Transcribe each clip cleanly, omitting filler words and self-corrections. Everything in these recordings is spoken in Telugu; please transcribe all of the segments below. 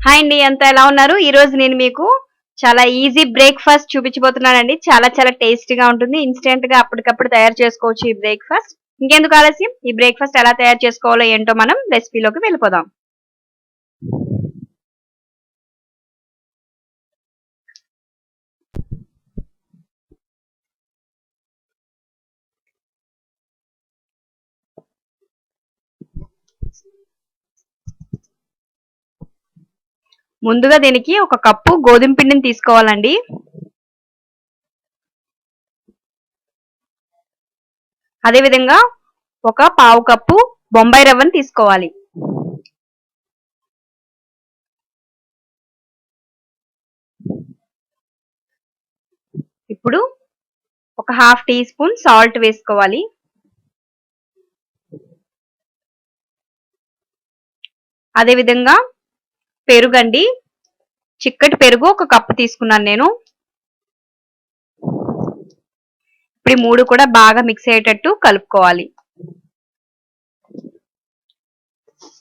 హాయ్ అండి, అంతా ఎలా ఉన్నారు? ఈ రోజు నేను మీకు చాలా ఈజీ బ్రేక్ఫాస్ట్ చూపించబోతున్నానండి. చాలా చాలా టేస్టీగా ఉంటుంది. ఇన్స్టెంట్ గా అప్పటికప్పుడు తయారు చేసుకోవచ్చు ఈ బ్రేక్ఫాస్ట్. ఇంకెందుకు ఆలస్యం, ఈ బ్రేక్ఫాస్ట్ ఎలా తయారు చేసుకోవాలో ఏంటో మనం రెసిపీలోకి వెళ్ళిపోదాం. ముందుగా దీనికి ఒక కప్పు గోధుమ పిండిని తీసుకోవాలండి. అదేవిధంగా ఒక పావు కప్పు బొంబాయి రవ్వని తీసుకోవాలి. ఇప్పుడు ఒక హాఫ్ టీ స్పూన్ సాల్ట్ వేసుకోవాలి. అదేవిధంగా పెరుగండి, చిక్కటి పెరుగు ఒక కప్పు తీసుకున్నాను నేను. ఇప్పుడు ఈ మూడు కూడా బాగా మిక్స్ అయ్యేటట్టు కలుపుకోవాలి.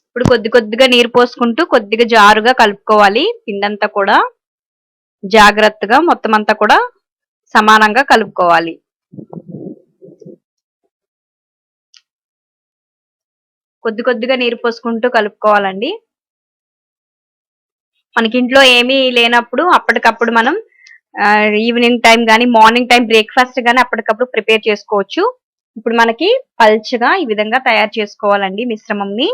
ఇప్పుడు కొద్ది కొద్దిగా నీరు పోసుకుంటూ కొద్దిగా జారుగా కలుపుకోవాలి. పిండంతా కూడా జాగ్రత్తగా మొత్తం అంతా కూడా సమానంగా కలుపుకోవాలి. కొద్ది కొద్దిగా నీరు పోసుకుంటూ కలుపుకోవాలండి. మనకి ఇంట్లో ఏమీ లేనప్పుడు అప్పటికప్పుడు మనం ఈవినింగ్ టైం కానీ మార్నింగ్ టైం బ్రేక్ఫాస్ట్ కానీ అప్పటికప్పుడు ప్రిపేర్ చేసుకోవచ్చు. ఇప్పుడు మనకి పల్చగా ఈ విధంగా తయారు చేసుకోవాలండి మిశ్రమంని.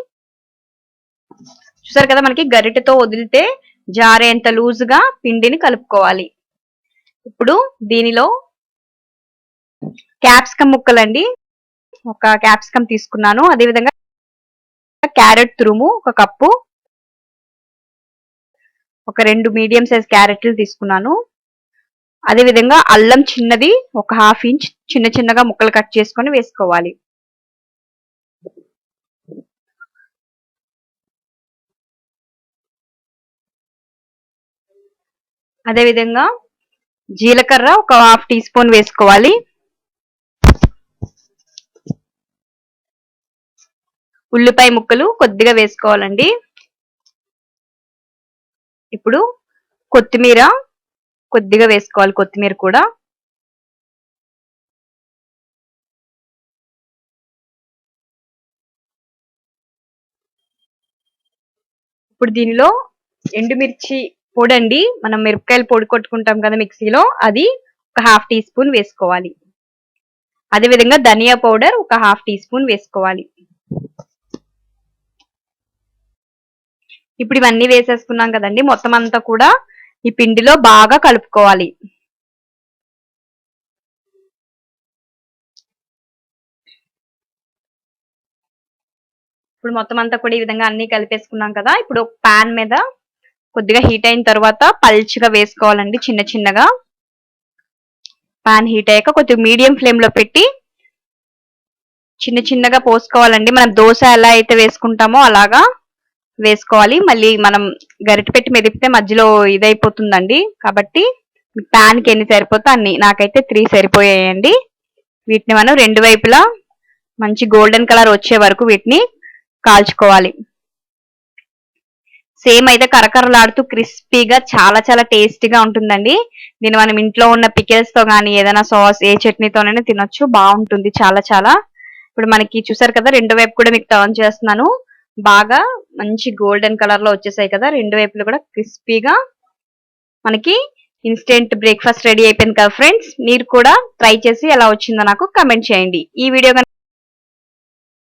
చూసారు కదా, మనకి గరిటెతో వదిలితే జారేంత లూజుగా పిండిని కలుపుకోవాలి. ఇప్పుడు దీనిలో క్యాప్సికం ముక్కలండి, ఒక క్యాప్సికం తీసుకున్నాను. అదేవిధంగా క్యారెట్ తురుము ఒక కప్పు, ఒక 2 మీడియం సైజ్ క్యారెట్లు తీసుకున్నాను. అదేవిధంగా అల్లం చిన్నది ఒక హాఫ్ ఇంచ్ చిన్న చిన్నగా ముక్కలు కట్ చేసుకొని వేసుకోవాలి. అదేవిధంగా జీలకర్ర ఒక హాఫ్ టీ స్పూన్ వేసుకోవాలి. ఉల్లిపాయ ముక్కలు కొద్దిగా వేసుకోవాలండి. ఇప్పుడు కొత్తిమీర కొద్దిగా వేసుకోవాలి, కొత్తిమీర కూడా. ఇప్పుడు దీనిలో ఎండుమిర్చి పొడి అండి, మనం మిరపకాయలు పొడి కొట్టుకుంటాం కదా మిక్సీలో, అది ఒక హాఫ్ టీ స్పూన్ వేసుకోవాలి. అదేవిధంగా ధనియా పౌడర్ ఒక హాఫ్ టీ స్పూన్ వేసుకోవాలి. ఇప్పుడు ఇవన్నీ వేసేసుకున్నాం కదండి, మొత్తం అంతా కూడా ఈ పిండిలో బాగా కలుపుకోవాలి. ఇప్పుడు మొత్తం అంతా కూడా ఈ విధంగా అన్ని కలిపేసుకున్నాం కదా. ఇప్పుడు ఒక పాన్ మీద కొద్దిగా హీట్ అయిన తర్వాత పల్చిగా వేసుకోవాలండి, చిన్న చిన్నగా. పాన్ హీట్ అయ్యాక కొద్దిగా మీడియం ఫ్లేమ్ లో పెట్టి చిన్న చిన్నగా పోసుకోవాలండి. మనం దోశ ఎలా అయితే వేసుకుంటామో అలాగా వేసుకోవాలి. మళ్ళీ మనం గరిటె పెట్టి మెదిపితే మధ్యలో ఇదైపోతుందండి. కాబట్టి ప్యాన్కి ఎన్ని సరిపోతే అన్ని, నాకైతే 3 సరిపోయాయండి. వీటిని మనం రెండు వైపులా మంచి గోల్డెన్ కలర్ వచ్చే వరకు వీటిని కాల్చుకోవాలి. సేమ్ అయితే కరకరలాడుతూ క్రిస్పీగా చాలా చాలా టేస్టీగా ఉంటుందండి. దీన్ని మనం ఇంట్లో ఉన్న పికిల్స్ తో కానీ ఏదైనా సాస్ ఏ చట్నీతోనైనా తినొచ్చు, బాగుంటుంది చాలా చాలా. ఇప్పుడు మనకి చూసారు కదా, రెండు వైపు కూడా మీకు టర్న్ చేస్తున్నాను. బాగా మంచి గోల్డెన్ కలర్ లో వచ్చేసాయి కదా, రెండు వైపులు కూడా క్రిస్పీగా. మనకి ఇన్స్టెంట్ బ్రేక్ఫాస్ట్ రెడీ అయిపోయింది కదా ఫ్రెండ్స్. మీరు కూడా ట్రై చేసి ఎలా వచ్చిందో నాకు కమెంట్ చేయండి. ఈ వీడియో